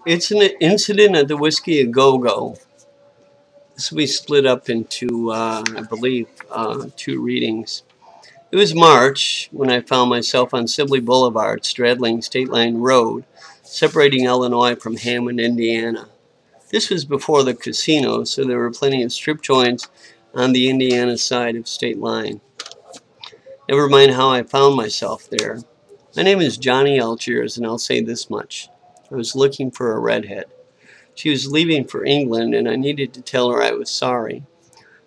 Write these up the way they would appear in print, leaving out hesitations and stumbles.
It's an incident at the Whiskey A Go Go. This will be split up into, I believe, two readings. It was March when I found myself on Sibley Boulevard, straddling State Line Road, separating Illinois from Hammond, Indiana. This was before the casino, so there were plenty of strip joints on the Indiana side of State Line. Never mind how I found myself there. My name is Johnny Algiers, and I'll say this much. I was looking for a redhead. She was leaving for England, and I needed to tell her I was sorry.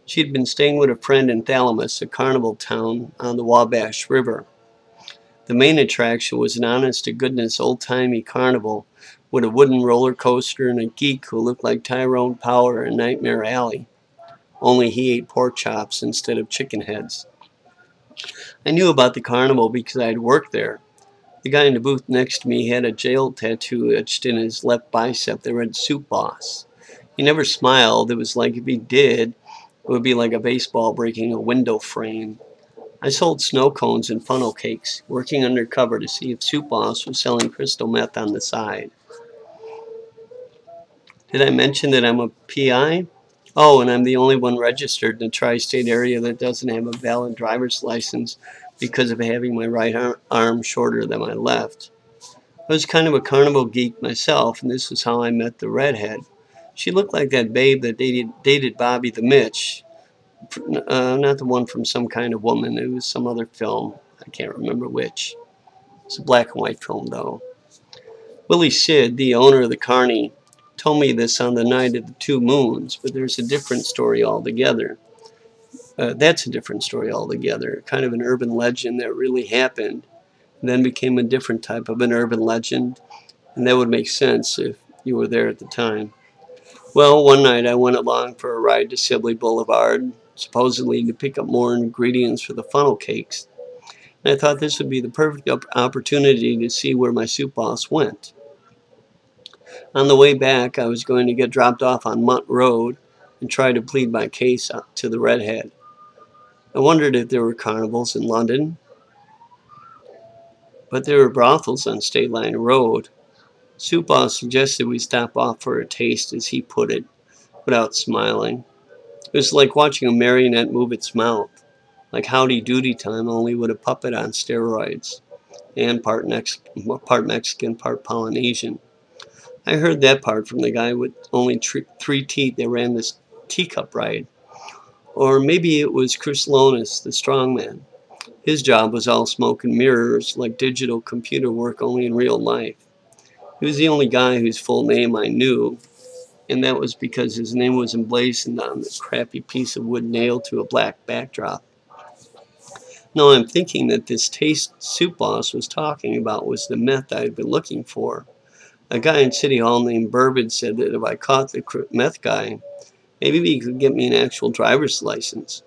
She had been staying with a friend in Thalamus, a carnival town on the Wabash River. The main attraction was an honest-to-goodness old-timey carnival with a wooden roller coaster and a geek who looked like Tyrone Power in Nightmare Alley, only he ate pork chops instead of chicken heads. I knew about the carnival because I had worked there. The guy in the booth next to me had a jail tattoo etched in his left bicep that read Soup Boss. He never smiled. It was like if he did, it would be like a baseball breaking a window frame. I sold snow cones and funnel cakes, working undercover to see if Soup Boss was selling crystal meth on the side. Did I mention that I'm a PI? Oh, and I'm the only one registered in the tri-state area that doesn't have a valid driver's license because of having my right arm shorter than my left. I was kind of a carnival geek myself, and this is how I met the redhead. She looked like that babe that dated Bobby the Mitch. Not the one from Some Kind of Woman. It was some other film. I can't remember which. It's a black and white film, though. Willie Sid, the owner of the carny, told me this on the night of the two moons, but there's a different story altogether. That's a different story altogether. Kind of an urban legend that really happened, and then became a different type of an urban legend, and that would make sense if you were there at the time. Well, one night I went along for a ride to Sibley Boulevard, supposedly to pick up more ingredients for the funnel cakes. And I thought this would be the perfect opportunity to see where my Soup Boss went. On the way back, I was going to get dropped off on Munt Road and try to plead my case to the redhead. I wondered if there were carnivals in London, but there were brothels on State Line Road. Soup Boss suggested we stop off for a taste, as he put it, without smiling. It was like watching a marionette move its mouth, like Howdy Doody Time, only with a puppet on steroids, and part Mexican, part Polynesian. I heard that part from the guy with only three teeth that ran this teacup ride. Or maybe it was Chris Lonis, the strongman. His job was all smoke and mirrors, like digital computer work only in real life. He was the only guy whose full name I knew, and that was because his name was emblazoned on the crappy piece of wood nailed to a black backdrop. Now I'm thinking that this taste Soup Boss was talking about was the meth I had been looking for. A guy in City Hall named Burbage said that if I caught the meth guy, maybe he could get me an actual driver's license.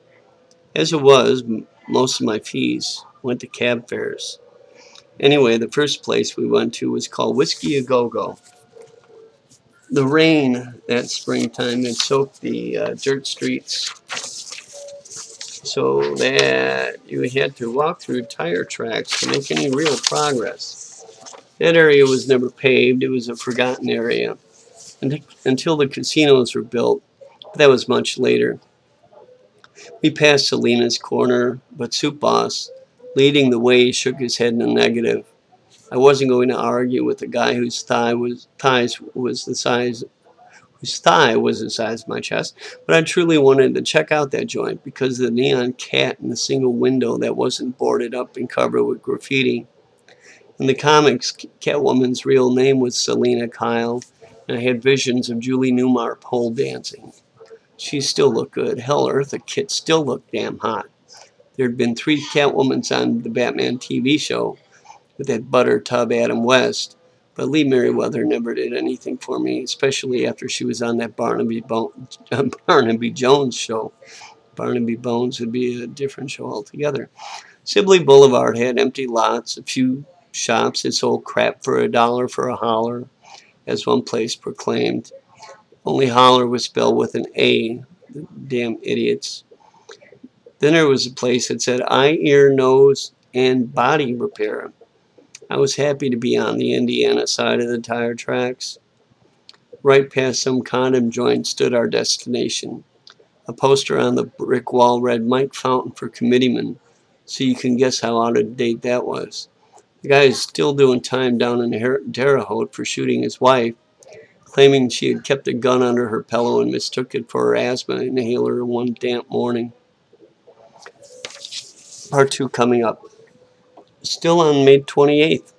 As it was, most of my fees went to cab fares. Anyway, the first place we went to was called Whiskey A Go Go. The rain that springtime had soaked the dirt streets so that you had to walk through tire tracks to make any real progress. That area was never paved. It was a forgotten area until the casinos were built. That was much later. We passed Selena's Corner, but Soup Boss, leading the way, shook his head in a negative. I wasn't going to argue with a guy whose thigh was the size of my chest, but I truly wanted to check out that joint because of the neon cat in the single window that wasn't boarded up and covered with graffiti. In the comics, Catwoman's real name was Selena Kyle, and I had visions of Julie Newmar pole dancing. She still looked good. Hell, Eartha Kitt still looked damn hot. There had been 3 Catwomans on the Batman TV show with that butter tub Adam West, but Lee Merriweather never did anything for me, especially after she was on that Barnaby Jones show. Barnaby Bones would be a different show altogether. Sibley Boulevard had empty lots, a few shops that sold crap for $1 for a holler, as one place proclaimed. Only holler was spelled with an A. The damn idiots. Then there was a place that said eye, ear, nose, and body repair. I was happy to be on the Indiana side of the tire tracks. Right past some condom joint stood our destination. A poster on the brick wall read Mike Fountain for committeeman, so you can guess how out of date that was. The guy is still doing time down in Terre Haute for shooting his wife, claiming she had kept a gun under her pillow and mistook it for her asthma inhaler one damp morning. Part 2 coming up. Still on May 28th.